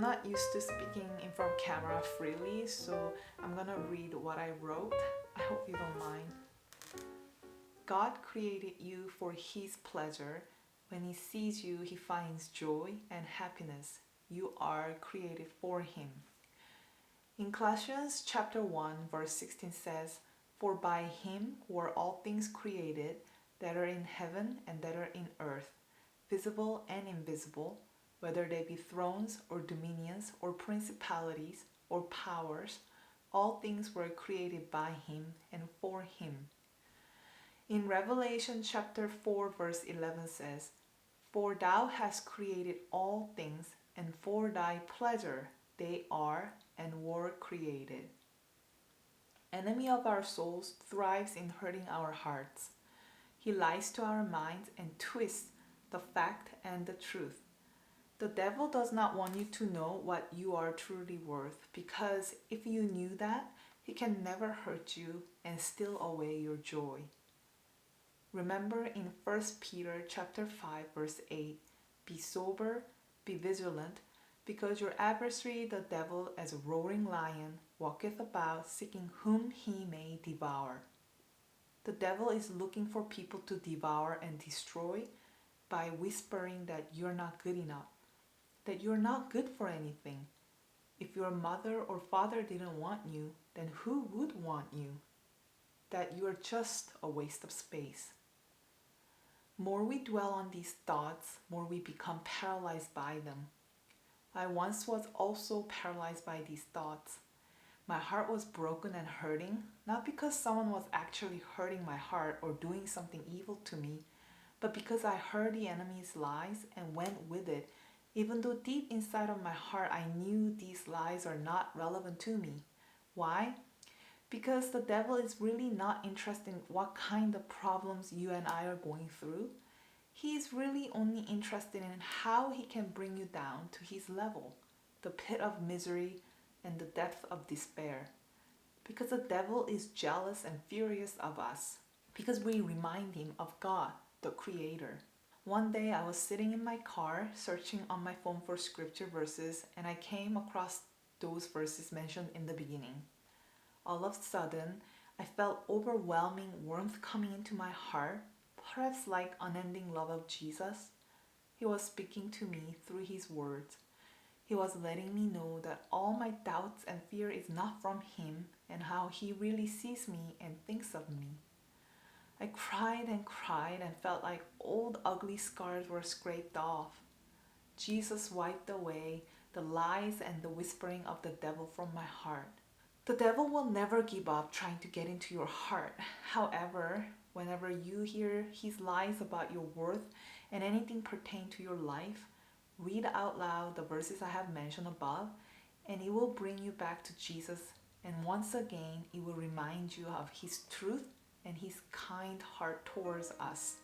I'm not used to speaking in front of camera freely, so I'm gonna read what I wrote. I hope you don't mind. God created you for His pleasure. When He sees you, He finds joy and happiness. You are created for Him. In Colossians chapter 1, verse 16 says, "For by Him were all things created, that are in heaven and that are in earth, visible and invisible, whether they be thrones or dominions or principalities or powers, all things were created by Him and for Him." In Revelation chapter 4, verse 11 says, "For thou hast created all things, and for thy pleasure they are and were created." Enemy of our souls thrives in hurting our hearts. He lies to our minds and twists the fact and the truth. The devil does not want you to know what you are truly worth, because if you knew that, he can never hurt you and steal away your joy. Remember in 1 Peter chapter 5, verse 8, "Be sober, be vigilant, because your adversary the devil, as a roaring lion, walketh about, seeking whom he may devour." The devil is looking for people to devour and destroy by whispering that you're not good enough, that you're not good for anything. If your mother or father didn't want you, then who would want you? That you are just a waste of space. More we dwell on these thoughts, more we become paralyzed by them. I once was also paralyzed by these thoughts. My heart was broken and hurting, not because someone was actually hurting my heart or doing something evil to me, but because I heard the enemy's lies and went with it, even though deep inside of my heart I knew these lies are not relevant to me. Why? Because the devil is really not interested in what kind of problems you and I are going through. He is really only interested in how he can bring you down to his level, the pit of misery and the depth of despair. Because the devil is jealous and furious of us, because we remind him of God, the Creator. One day I was sitting in my car searching on my phone for scripture verses, and I came across those verses mentioned in the beginning. All of a sudden, I felt overwhelming warmth coming into my heart, perhaps like unending love of Jesus. He was speaking to me through His words. He was letting me know that all my doubts and fear is not from Him, and how He really sees me and thinks of me. I cried and felt like old ugly scars were scraped off. Jesus wiped away the lies and the whispering of the devil from my heart. The devil will never give up trying to get into your heart. However, whenever you hear his lies about your worth and anything pertaining to your life, read out loud the verses I have mentioned above, and it will bring you back to Jesus, and once again it will remind you of His truth and His kind heart towards us.